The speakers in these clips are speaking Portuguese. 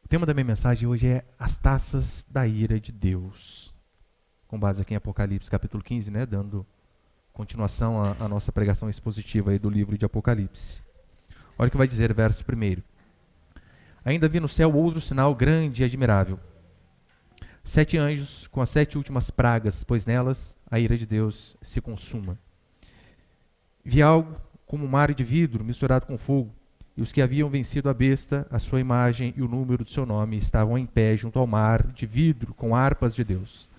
O tema da minha mensagem hoje é as taças da ira de Deus. Com base aqui em Apocalipse capítulo 15, dando continuação à nossa pregação expositiva aí do livro de Apocalipse. Olha o que vai dizer o verso 1. Ainda vi no céu outro sinal grande e admirável. 7 anjos com as 7 últimas pragas, pois nelas a ira de Deus se consuma. Vi algo como um mar de vidro misturado com fogo, e os que haviam vencido a besta, a sua imagem e o número do seu nome estavam em pé junto ao mar de vidro com harpas de Deus.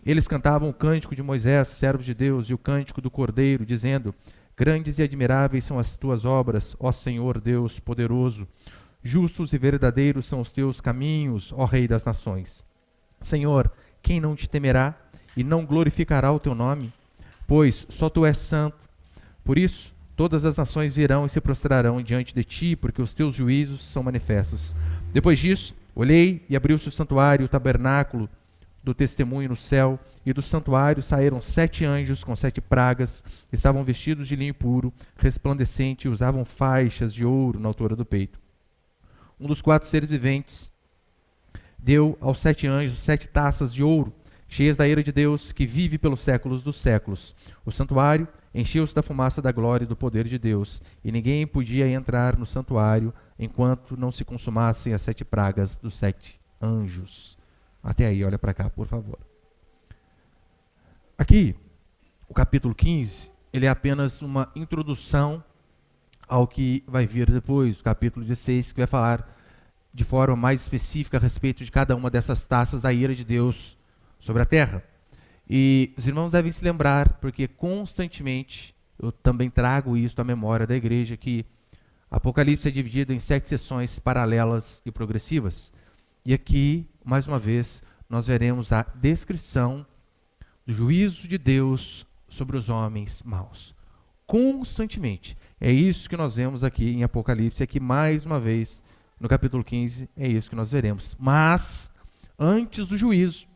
Eles cantavam o cântico de Moisés, servo de Deus, e o cântico do Cordeiro, dizendo: Grandes e admiráveis são as tuas obras, ó Senhor Deus poderoso. Justos e verdadeiros são os teus caminhos, ó Rei das nações. Senhor, quem não te temerá e não glorificará o teu nome? Pois só tu és santo. Por isso, todas as nações virão e se prostrarão diante de ti, porque os teus juízos são manifestos. Depois disso, olhei e abriu-se o santuário, o tabernáculo do testemunho no céu, e do santuário saíram 7 anjos com 7 pragas, estavam vestidos de linho puro, resplandecente, e usavam faixas de ouro na altura do peito. Um dos 4 seres viventes deu aos 7 anjos 7 taças de ouro, cheias da ira de Deus, que vive pelos séculos dos séculos. O santuário encheu-se da fumaça da glória e do poder de Deus, e ninguém podia entrar no santuário enquanto não se consumassem as 7 pragas dos 7 anjos. Até aí, olha para cá, por favor. Aqui, o capítulo 15, ele é apenas uma introdução ao que vai vir depois, o capítulo 16, que vai falar de forma mais específica a respeito de cada uma dessas taças da ira de Deus sobre a terra. E os irmãos devem se lembrar, porque constantemente eu também trago isso à memória da igreja, que Apocalipse é dividido em 7 sessões paralelas e progressivas. E aqui, mais uma vez, nós veremos a descrição do juízo de Deus sobre os homens maus. Constantemente. É isso que nós vemos aqui em Apocalipse. Aqui, mais uma vez, no capítulo 15, é isso que nós veremos. Mas, antes do juízo,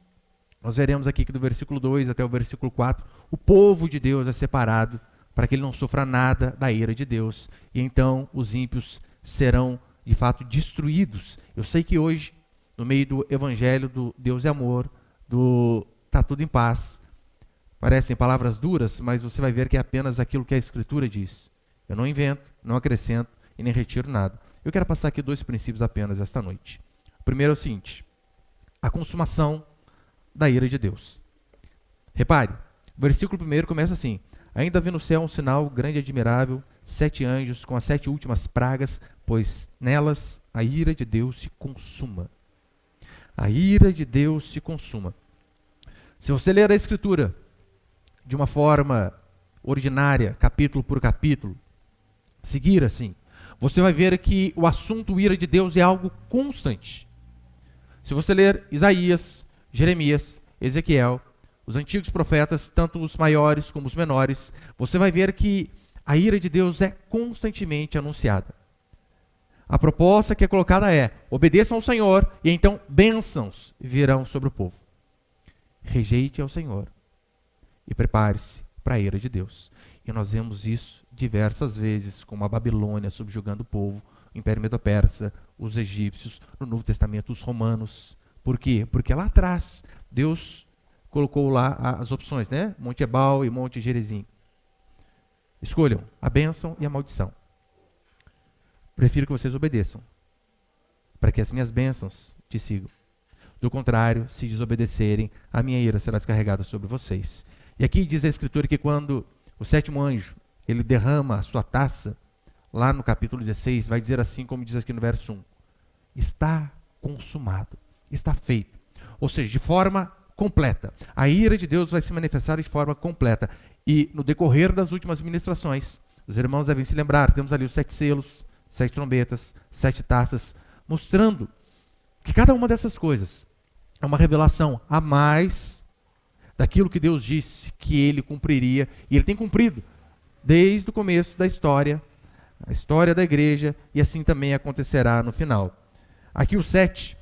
nós veremos aqui que do versículo 2 até o versículo 4, o povo de Deus é separado para que ele não sofra nada da ira de Deus. E então os ímpios serão, de fato, destruídos. Eu sei que hoje, no meio do evangelho do Deus é amor, do tá tudo em paz, parecem palavras duras, mas você vai ver que é apenas aquilo que a Escritura diz. Eu não invento, não acrescento e nem retiro nada. Eu quero passar aqui 2 princípios apenas esta noite. O primeiro é o seguinte: a consumação da ira de Deus. Repare, o versículo 1 começa assim: Ainda vi no céu um sinal grande e admirável, 7 anjos com as 7 últimas pragas, pois nelas a ira de Deus se consuma. A ira de Deus se consuma. Se você ler a Escritura de uma forma ordinária, capítulo por capítulo, seguir assim, você vai ver que o assunto ira de Deus é algo constante. Se você ler Isaías, Jeremias, Ezequiel, os antigos profetas, tanto os maiores como os menores, você vai ver que a ira de Deus é constantemente anunciada. A proposta que é colocada é: obedeçam ao Senhor e então bênçãos virão sobre o povo. Rejeite ao Senhor e prepare-se para a ira de Deus. E nós vemos isso diversas vezes, como a Babilônia subjugando o povo, o Império Medo-Persa, os egípcios, no Novo Testamento os romanos. Por quê? Porque lá atrás Deus colocou lá as opções, Monte Ebal e Monte Gerizim. Escolham a bênção e a maldição. Prefiro que vocês obedeçam, para que as minhas bênçãos te sigam. Do contrário, se desobedecerem, a minha ira será descarregada sobre vocês. E aqui diz a Escritura que quando o 7º anjo, ele derrama a sua taça, lá no capítulo 16, vai dizer assim como diz aqui no verso 1. Está consumado, está feito. Ou seja, de forma completa. A ira de Deus vai se manifestar de forma completa. E no decorrer das últimas ministrações, os irmãos devem se lembrar, temos ali os 7 selos, 7 trombetas, 7 taças, mostrando que cada uma dessas coisas é uma revelação a mais daquilo que Deus disse que ele cumpriria, e ele tem cumprido desde o começo da história, a história da igreja, e assim também acontecerá no final. Aqui os 7,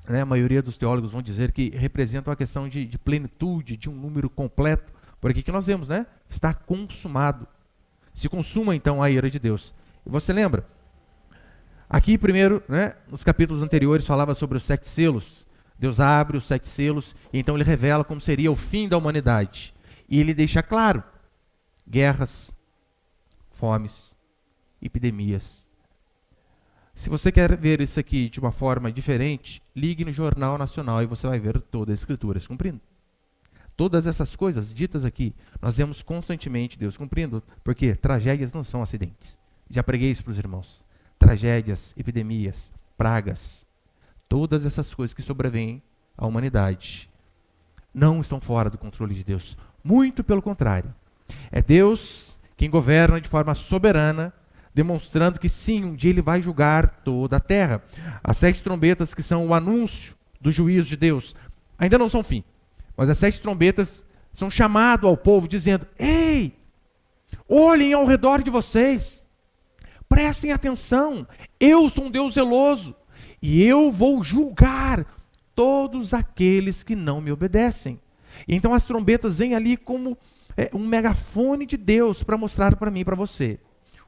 a maioria dos teólogos vão dizer que representam a questão de plenitude, de um número completo. Por aqui que nós vemos, está consumado. Se consuma então a ira de Deus. E você lembra? Aqui primeiro, né, nos capítulos anteriores falava sobre os 7 selos. Deus abre os 7 selos e então ele revela como seria o fim da humanidade. E ele deixa claro: guerras, fomes, epidemias. Se você quer ver isso aqui de uma forma diferente, ligue no Jornal Nacional e você vai ver todas as escrituras cumprindo. Todas essas coisas ditas aqui, nós vemos constantemente Deus cumprindo, porque tragédias não são acidentes. Já preguei isso para os irmãos. Tragédias, epidemias, pragas, todas essas coisas que sobrevêm à humanidade não estão fora do controle de Deus. Muito pelo contrário. É Deus quem governa de forma soberana, demonstrando que sim, um dia ele vai julgar toda a terra. As 7 trombetas, que são o anúncio do juízo de Deus, ainda não são fim. Mas as 7 trombetas são chamado ao povo dizendo: ei, olhem ao redor de vocês, prestem atenção, eu sou um Deus zeloso e eu vou julgar todos aqueles que não me obedecem. E então as trombetas vêm ali como um megafone de Deus para mostrar para mim e para você: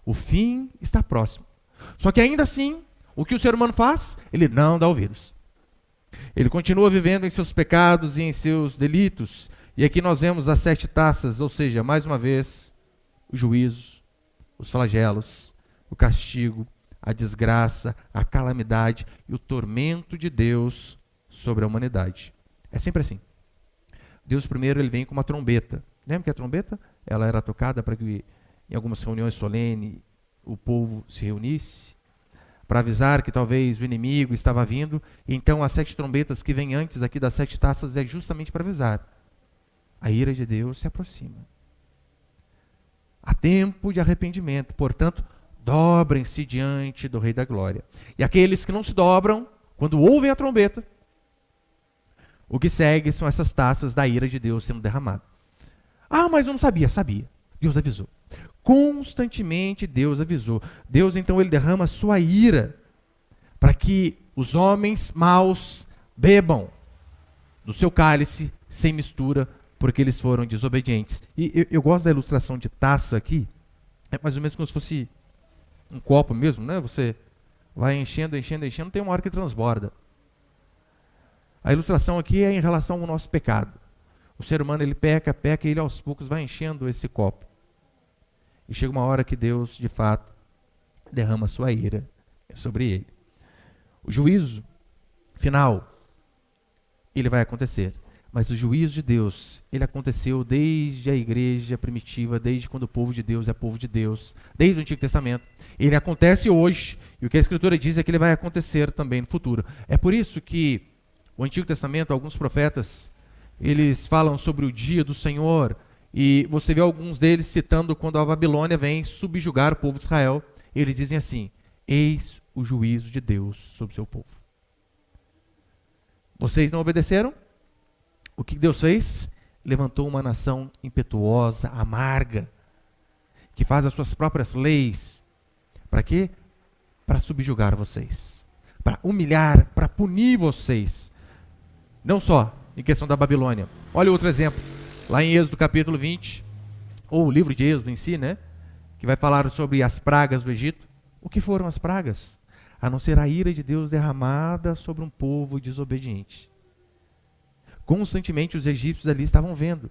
o fim está próximo. Só que ainda assim, o que o ser humano faz? Ele não dá ouvidos. Ele continua vivendo em seus pecados e em seus delitos. E aqui nós vemos as 7 taças, ou seja, mais uma vez, o juízo, os flagelos, o castigo, a desgraça, a calamidade e o tormento de Deus sobre a humanidade. É sempre assim. Deus primeiro ele vem com uma trombeta. Lembra que a trombeta? Ela era tocada para que em algumas reuniões solenes o povo se reunisse, para avisar que talvez o inimigo estava vindo. Então as 7 trombetas que vêm antes aqui das 7 taças é justamente para avisar: a ira de Deus se aproxima. Há tempo de arrependimento, portanto, dobrem-se diante do Rei da Glória. E aqueles que não se dobram, quando ouvem a trombeta, o que segue são essas taças da ira de Deus sendo derramada. Ah, mas eu não sabia. Sabia. Deus avisou. Constantemente Deus avisou. Deus então ele derrama a sua ira para que os homens maus bebam do seu cálice sem mistura, porque eles foram desobedientes. E eu gosto da ilustração de taça aqui. É mais ou menos como se fosse um copo mesmo, né? Você vai enchendo, tem uma hora que transborda. A ilustração aqui é em relação ao nosso pecado. O ser humano ele peca e ele aos poucos vai enchendo esse copo. E chega uma hora que Deus, de fato, derrama a sua ira sobre ele. O juízo final, ele vai acontecer. Mas o juízo de Deus, ele aconteceu desde a igreja primitiva, desde quando o povo de Deus é povo de Deus, desde o Antigo Testamento. Ele acontece hoje, e o que a Escritura diz é que ele vai acontecer também no futuro. É por isso que o Antigo Testamento, alguns profetas, eles falam sobre o dia do Senhor, e você vê alguns deles citando quando a Babilônia vem subjugar o povo de Israel. Eles dizem assim: eis o juízo de Deus sobre o seu povo. Vocês não obedeceram? O que Deus fez? Levantou uma nação impetuosa, amarga, que faz as suas próprias leis. Para quê? Para subjugar vocês, para humilhar, para punir vocês. Não só em questão da Babilônia. Olha outro exemplo. Lá em Êxodo capítulo 20, ou o livro de Êxodo em si, né? Que vai falar sobre as pragas do Egito. O que foram as pragas? A não ser a ira de Deus derramada sobre um povo desobediente. Constantemente os egípcios ali estavam vendo.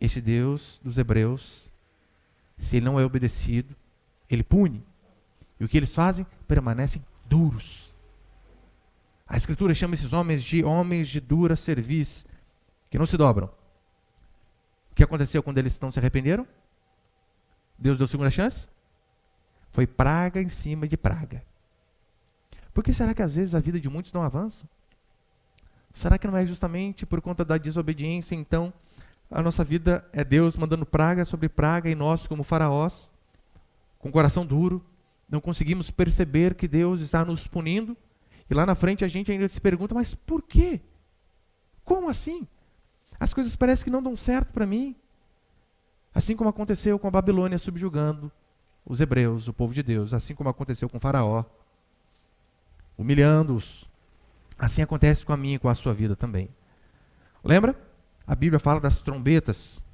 Este Deus dos hebreus, se ele não é obedecido, ele pune. E o que eles fazem? Permanecem duros. A Escritura chama esses homens de dura cerviz, que não se dobram. O que aconteceu quando eles não se arrependeram? Deus deu segunda chance? Foi praga em cima de praga. Por que será que às vezes a vida de muitos não avança? Será que não é justamente por conta da desobediência? Então, a nossa vida é Deus mandando praga sobre praga e nós, como faraós, com o coração duro, não conseguimos perceber que Deus está nos punindo. E lá na frente a gente ainda se pergunta: mas por quê? Como assim? As coisas parecem que não dão certo para mim. Assim como aconteceu com a Babilônia subjugando os hebreus, o povo de Deus. Assim como aconteceu com o faraó, humilhando-os. Assim acontece com a minha e com a sua vida também. Lembra? A Bíblia fala das trombetas.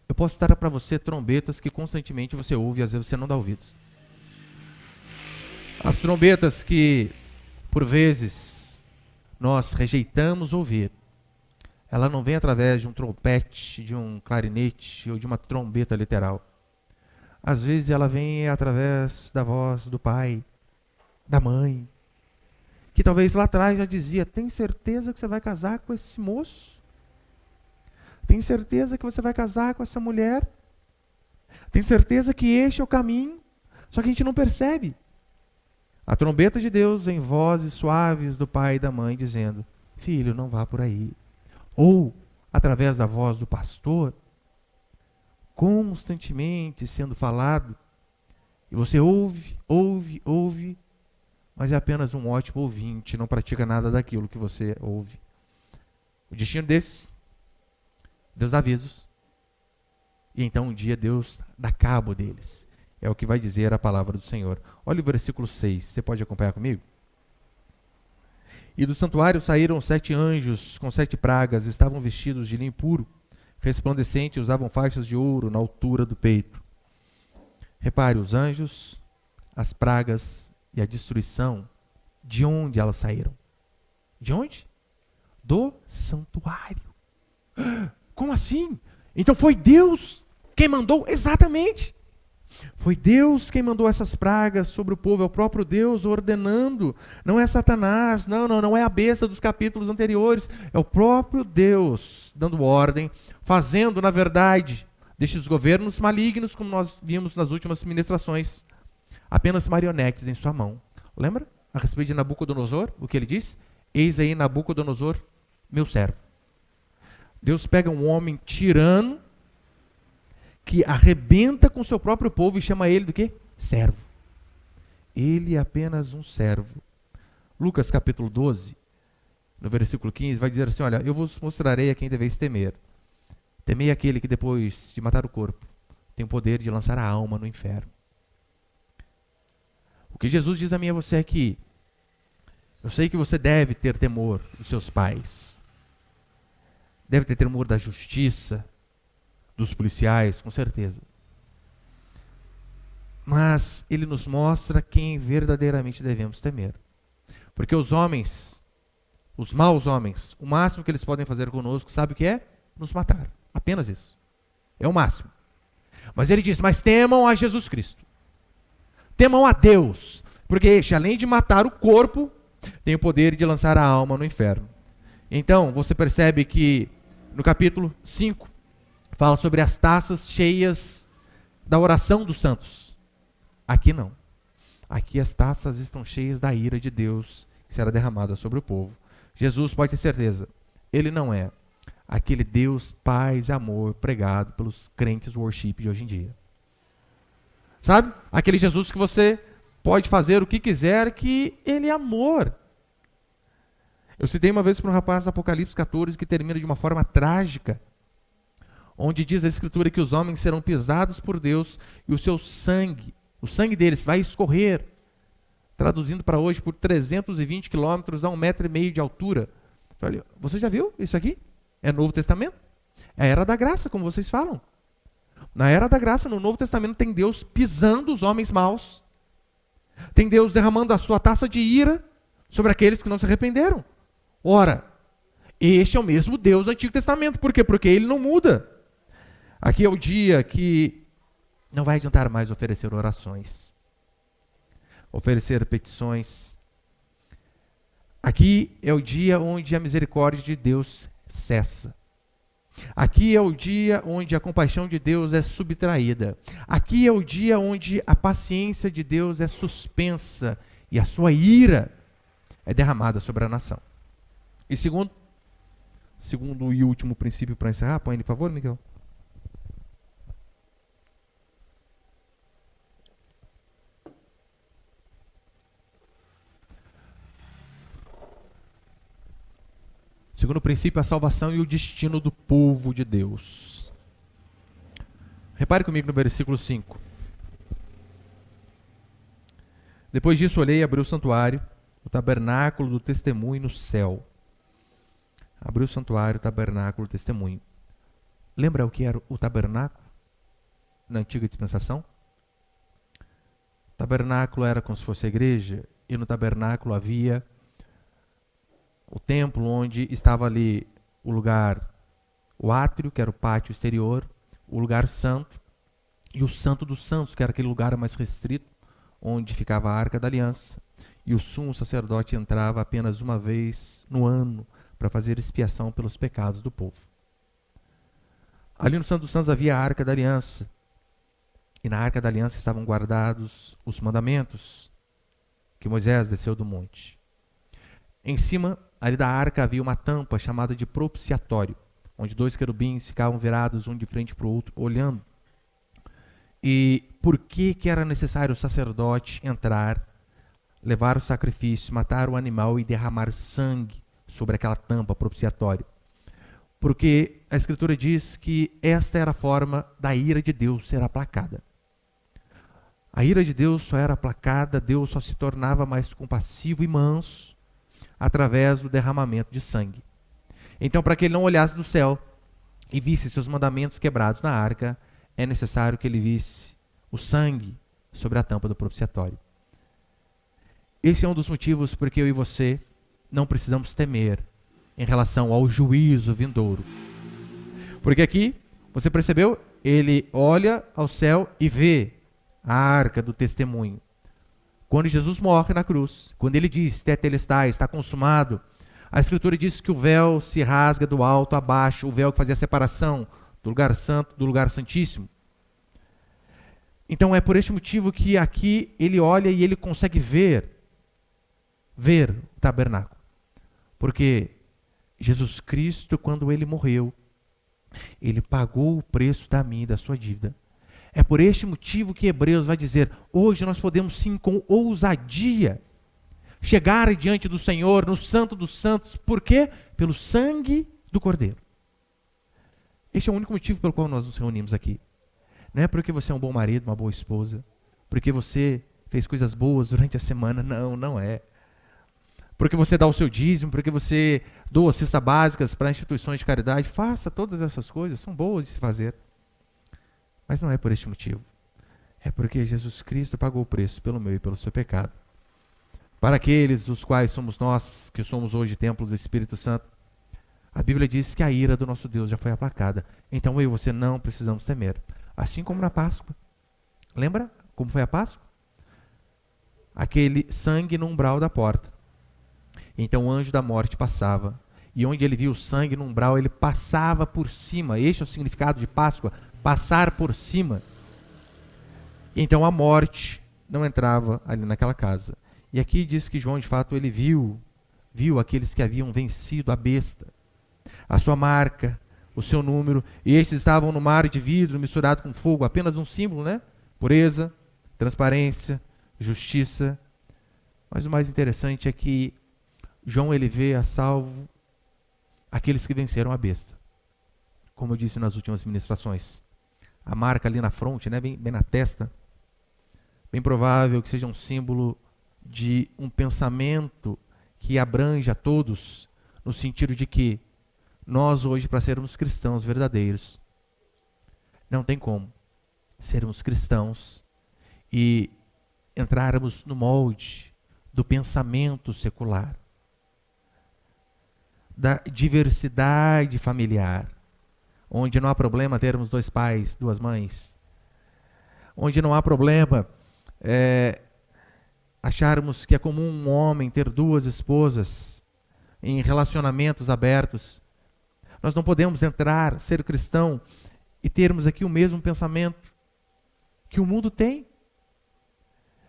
Eu posso citar para você trombetas que constantemente você ouve e às vezes você não dá ouvidos. As trombetas que, por vezes, nós rejeitamos ouvir, ela não vem através de um trompete, de um clarinete ou de uma trombeta literal. Às vezes ela vem através da voz do pai, da mãe, que talvez lá atrás já dizia: tem certeza que você vai casar com esse moço? Tem certeza que você vai casar com essa mulher? Tem certeza que este é o caminho? Só que a gente não percebe. A trombeta de Deus em vozes suaves do pai e da mãe dizendo: filho, não vá por aí. Ou, através da voz do pastor, constantemente sendo falado, e você ouve, mas é apenas um ótimo ouvinte, não pratica nada daquilo que você ouve. O destino desses, Deus dá avisos, e então um dia Deus dá cabo deles. É o que vai dizer a palavra do Senhor. Olha o versículo 6, você pode acompanhar comigo? E do santuário saíram 7 anjos com 7 pragas, estavam vestidos de linho puro, resplandecente, usavam faixas de ouro na altura do peito. Repare, os anjos, as pragas e a destruição, de onde elas saíram? De onde? Do santuário. Como assim? Então foi Deus quem mandou? Exatamente. Foi Deus quem mandou essas pragas sobre o povo, é o próprio Deus ordenando. Não é Satanás, não é a besta dos capítulos anteriores. É o próprio Deus dando ordem, fazendo, na verdade, destes governos malignos, como nós vimos nas últimas ministrações, apenas marionetes em sua mão. Lembra? A respeito de Nabucodonosor, o que ele diz? Eis aí Nabucodonosor, meu servo. Deus pega um homem tirano, que arrebenta com seu próprio povo e chama ele do quê? Servo. Ele é apenas um servo. Lucas capítulo 12, no versículo 15, vai dizer assim: olha, eu vos mostrarei a quem deveis temer. Temei aquele que depois de matar o corpo, tem o poder de lançar a alma no inferno. O que Jesus diz a mim e a você é que eu sei que você deve ter temor dos seus pais. Deve ter temor da justiça, dos policiais, com certeza. Mas ele nos mostra quem verdadeiramente devemos temer. Porque os homens, os maus homens, o máximo que eles podem fazer conosco, sabe o que é? Nos matar. Apenas isso. É o máximo. Mas ele diz: mas temam a Jesus Cristo. Temam a Deus. Porque este, além de matar o corpo, tem o poder de lançar a alma no inferno. Então, você percebe que no capítulo 5, fala sobre as taças cheias da oração dos santos. Aqui não. Aqui as taças estão cheias da ira de Deus que será derramada sobre o povo. Jesus, pode ter certeza, ele não é aquele Deus paz e amor pregado pelos crentes worship de hoje em dia. Sabe? Aquele Jesus que você pode fazer o que quiser, que ele é amor. Eu citei uma vez para um rapaz do Apocalipse 14 que termina de uma forma trágica, onde diz a Escritura que os homens serão pisados por Deus e o seu sangue, o sangue deles vai escorrer, traduzindo para hoje, por 320 quilômetros a 1,5 metro de altura. Falei, você já viu isso aqui? É Novo Testamento? É a Era da Graça, como vocês falam. Na Era da Graça, no Novo Testamento, tem Deus pisando os homens maus. Tem Deus derramando a sua taça de ira sobre aqueles que não se arrependeram. Ora, este é o mesmo Deus do Antigo Testamento. Por quê? Porque ele não muda. Aqui é o dia que não vai adiantar mais oferecer orações, oferecer petições. Aqui é o dia onde a misericórdia de Deus cessa. Aqui é o dia onde a compaixão de Deus é subtraída. Aqui é o dia onde a paciência de Deus é suspensa e a sua ira é derramada sobre a nação. E segundo e último princípio para encerrar, põe ele, por favor, Miguel. Segundo princípio, a salvação e o destino do povo de Deus. Repare comigo no versículo 5. Depois disso olhei e abri o santuário, o tabernáculo do testemunho no céu. Abriu o santuário, o tabernáculo do testemunho. Lembra o que era o tabernáculo na antiga dispensação? O tabernáculo era como se fosse a igreja, e no tabernáculo havia o templo, onde estava ali o lugar, o átrio, que era o pátio exterior, o lugar santo, e o Santo dos Santos, que era aquele lugar mais restrito, onde ficava a Arca da Aliança, e o sumo sacerdote entrava apenas uma vez no ano para fazer expiação pelos pecados do povo. Ali no Santo dos Santos havia a Arca da Aliança, e na Arca da Aliança estavam guardados os mandamentos que Moisés desceu do monte. Em cima, ali da arca, havia uma tampa chamada de propiciatório, onde 2 querubins ficavam virados um de frente para o outro, olhando. E por que era necessário o sacerdote entrar, levar o sacrifício, matar o animal e derramar sangue sobre aquela tampa propiciatória? Porque a Escritura diz que esta era a forma da ira de Deus ser aplacada. A ira de Deus só era aplacada, Deus só se tornava mais compassivo e manso através do derramamento de sangue. Então, para que ele não olhasse do céu e visse seus mandamentos quebrados na arca, é necessário que ele visse o sangue sobre a tampa do propiciatório. Esse é um dos motivos porque eu e você não precisamos temer em relação ao juízo vindouro. Porque aqui, você percebeu? Ele olha ao céu e vê a arca do testemunho. Quando Jesus morre na cruz, quando ele diz, tetelestai, está consumado, a Escritura diz que o véu se rasga do alto a baixo, o véu que fazia a separação do lugar santo, do lugar santíssimo. Então é por este motivo que aqui ele olha e ele consegue ver o tabernáculo. Porque Jesus Cristo, quando ele morreu, ele pagou o preço da minha e da sua dívida. É por este motivo que Hebreus vai dizer, hoje nós podemos sim com ousadia chegar diante do Senhor no Santo dos Santos. Por quê? Pelo sangue do Cordeiro. Este é o único motivo pelo qual nós nos reunimos aqui. Não é porque você é um bom marido, uma boa esposa, porque você fez coisas boas durante a semana. Não, não é. Porque você dá o seu dízimo, porque você doa cestas básicas para instituições de caridade. Faça todas essas coisas, são boas de se fazer. Mas não é por este motivo. É porque Jesus Cristo pagou o preço pelo meu e pelo seu pecado. Para aqueles dos quais somos nós, que somos hoje templo do Espírito Santo, a Bíblia diz que a ira do nosso Deus já foi aplacada. Então eu e você não precisamos temer. Assim como na Páscoa. Lembra como foi a Páscoa? Aquele sangue no umbral da porta. Então o anjo da morte passava. E onde ele viu o sangue no umbral, ele passava por cima. Este é o significado de Páscoa. Passar por cima. Então a morte não entrava ali naquela casa. E aqui diz que João, de fato, ele viu aqueles que haviam vencido a besta, a sua marca, o seu número, e estes estavam no mar de vidro misturado com fogo, apenas um símbolo, né? Pureza, transparência, justiça. Mas o mais interessante é que João, ele vê a salvo aqueles que venceram a besta. Como eu disse nas últimas ministrações, a marca ali na fronte, né, bem na testa, bem provável que seja um símbolo de um pensamento que abrange a todos, no sentido de que nós hoje, para sermos cristãos verdadeiros, não tem como sermos cristãos e entrarmos no molde do pensamento secular, da diversidade familiar, onde não há problema termos 2 pais, 2 mães, onde não há problema acharmos que é comum um homem ter 2 esposas em relacionamentos abertos. Nós não podemos entrar, ser cristão e termos aqui o mesmo pensamento que o mundo tem.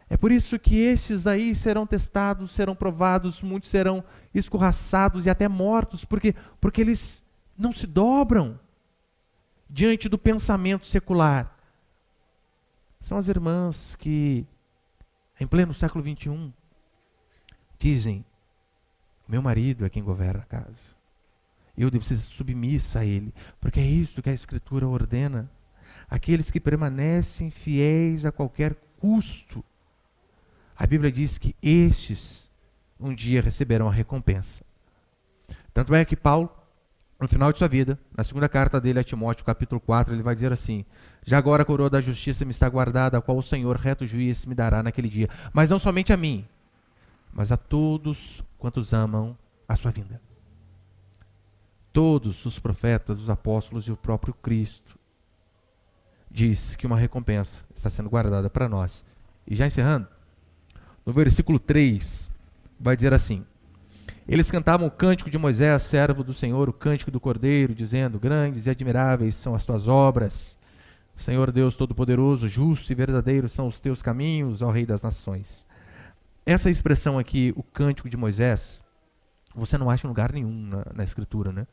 É por isso que estes aí serão testados, serão provados, muitos serão escorraçados e até mortos, porque eles não se dobram diante do pensamento secular. São as irmãs que, em pleno século XXI, dizem, meu marido é quem governa a casa. Eu devo ser submissa a ele, porque é isso que a Escritura ordena. Aqueles que permanecem fiéis a qualquer custo. A Bíblia diz que estes um dia receberão a recompensa. Tanto é que Paulo, no final de sua vida, na segunda carta dele a Timóteo, capítulo 4, ele vai dizer assim: já agora a coroa da justiça me está guardada, a qual o Senhor, reto juiz, me dará naquele dia. Mas não somente a mim, mas a todos quantos amam a sua vinda. Todos os profetas, os apóstolos e o próprio Cristo diz que uma recompensa está sendo guardada para nós. E já encerrando, no versículo 3, vai dizer assim: eles cantavam o cântico de Moisés, servo do Senhor, o cântico do Cordeiro, dizendo: grandes e admiráveis são as tuas obras. Senhor Deus Todo-Poderoso, justo e verdadeiro são os teus caminhos, ó Rei das Nações. Essa expressão aqui, o cântico de Moisés, você não acha em lugar nenhum na Escritura, né?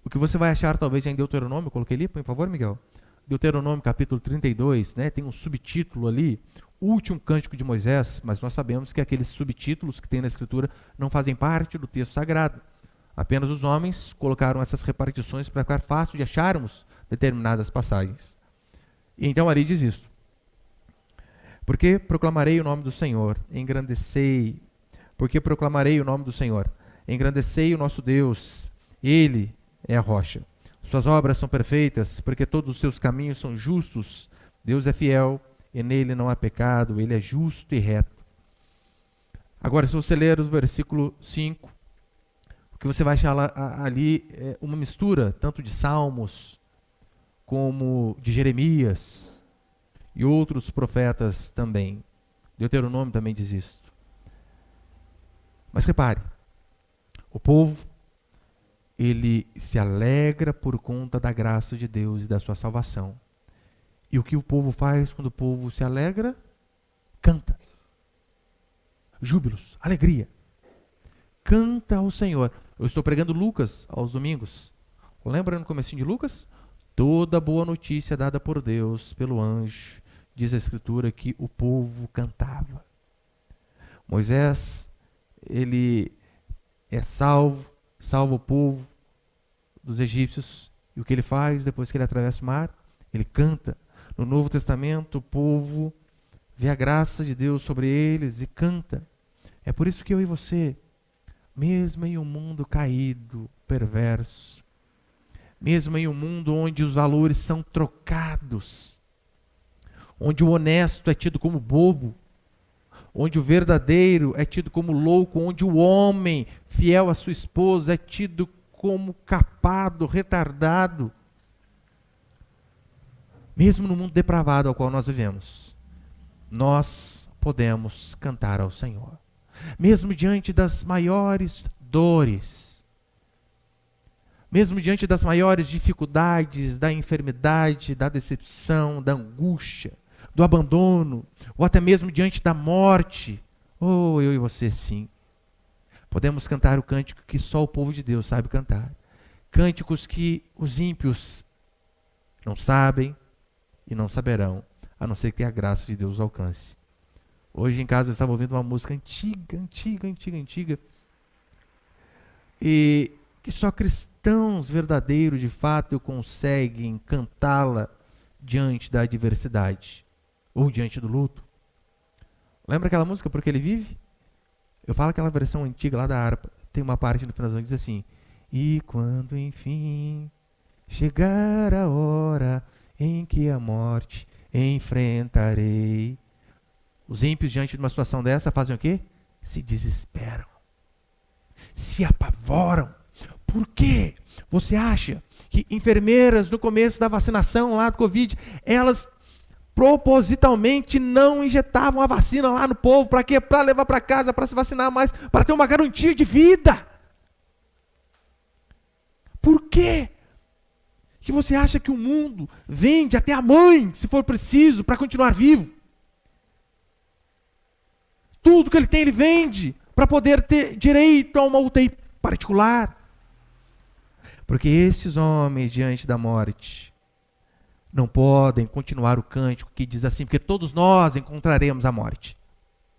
O que você vai achar talvez em Deuteronômio, eu coloquei ali, por favor, Miguel. Deuteronômio capítulo 32, né? Tem um subtítulo ali, último cântico de Moisés, mas nós sabemos que aqueles subtítulos que tem na Escritura não fazem parte do texto sagrado. Apenas os homens colocaram essas repartições para ficar fácil de acharmos determinadas passagens. E então ali diz isso: porque proclamarei o nome do Senhor, engrandecei, porque proclamarei o nome do Senhor, engrandecei o nosso Deus, Ele é a rocha. Suas obras são perfeitas, porque todos os seus caminhos são justos. Deus é fiel, e nele não há pecado, ele é justo e reto. Agora, se você ler o versículo 5, o que você vai achar ali é uma mistura, tanto de Salmos, como de Jeremias, e outros profetas também. Deuteronômio também diz isso. Mas repare, o povo, ele se alegra por conta da graça de Deus e da sua salvação. E o que o povo faz quando o povo se alegra? Canta. Júbilos, alegria. Canta ao Senhor. Eu estou pregando Lucas aos domingos. Lembra no comecinho de Lucas? Toda boa notícia dada por Deus, pelo anjo, diz a Escritura que o povo cantava. Moisés, ele é salva o povo dos egípcios. E o que ele faz depois que ele atravessa o mar? Ele canta. No Novo Testamento, o povo vê a graça de Deus sobre eles e canta. É por isso que eu e você, mesmo em um mundo caído, perverso, mesmo em um mundo onde os valores são trocados, onde o honesto é tido como bobo, onde o verdadeiro é tido como louco, onde o homem fiel à sua esposa é tido como capado, retardado, mesmo no mundo depravado ao qual nós vivemos, nós podemos cantar ao Senhor. Mesmo diante das maiores dores, mesmo diante das maiores dificuldades, da enfermidade, da decepção, da angústia, do abandono, ou até mesmo diante da morte, eu e você sim, podemos cantar o cântico que só o povo de Deus sabe cantar. Cânticos que os ímpios não sabem e não saberão, a não ser que a graça de Deus alcance. Hoje em casa eu estava ouvindo uma música antiga, e que só cristãos verdadeiros de fato conseguem cantá-la diante da adversidade ou diante do luto. Lembra aquela música Porque Ele Vive? Eu falo aquela versão antiga lá da harpa, tem uma parte no finalzinho que diz assim: e quando enfim chegar a hora em que a morte enfrentarei. Os ímpios diante de uma situação dessa fazem o quê? Se desesperam, se apavoram. Por quê? Você acha que enfermeiras no começo da vacinação lá do Covid, elas propositalmente não injetavam a vacina lá no povo? Para quê? Para levar para casa, para se vacinar mais, para ter uma garantia de vida. Por quê? Que você acha que o mundo vende até a mãe, se for preciso, para continuar vivo? Tudo que ele tem, ele vende para poder ter direito a uma UTI particular. Porque estes homens, diante da morte, não podem continuar o cântico que diz assim, porque todos nós encontraremos a morte.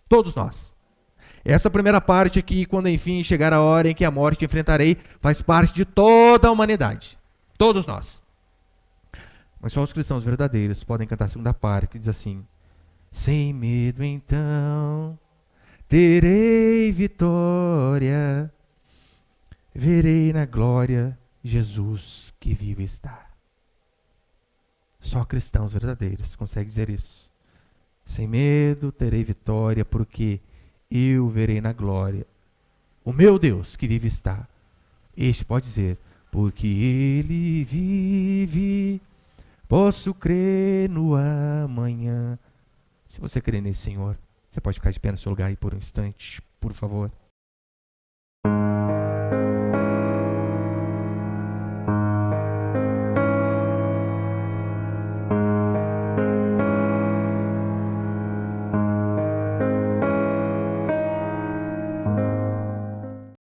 Todos nós. Essa primeira parte aqui, quando enfim chegar a hora em que a morte enfrentarei, faz parte de toda a humanidade. Todos nós. Mas só os cristãos verdadeiros podem cantar a segunda parte, que diz assim: sem medo então terei vitória, verei na glória Jesus que vive está. Só cristãos verdadeiros conseguem dizer isso. Sem medo terei vitória, porque eu verei na glória o meu Deus que vive está. Este pode dizer, porque ele vive, posso crer no amanhã. Se você crê nesse Senhor, você pode ficar de pé no seu lugar aí por um instante, por favor.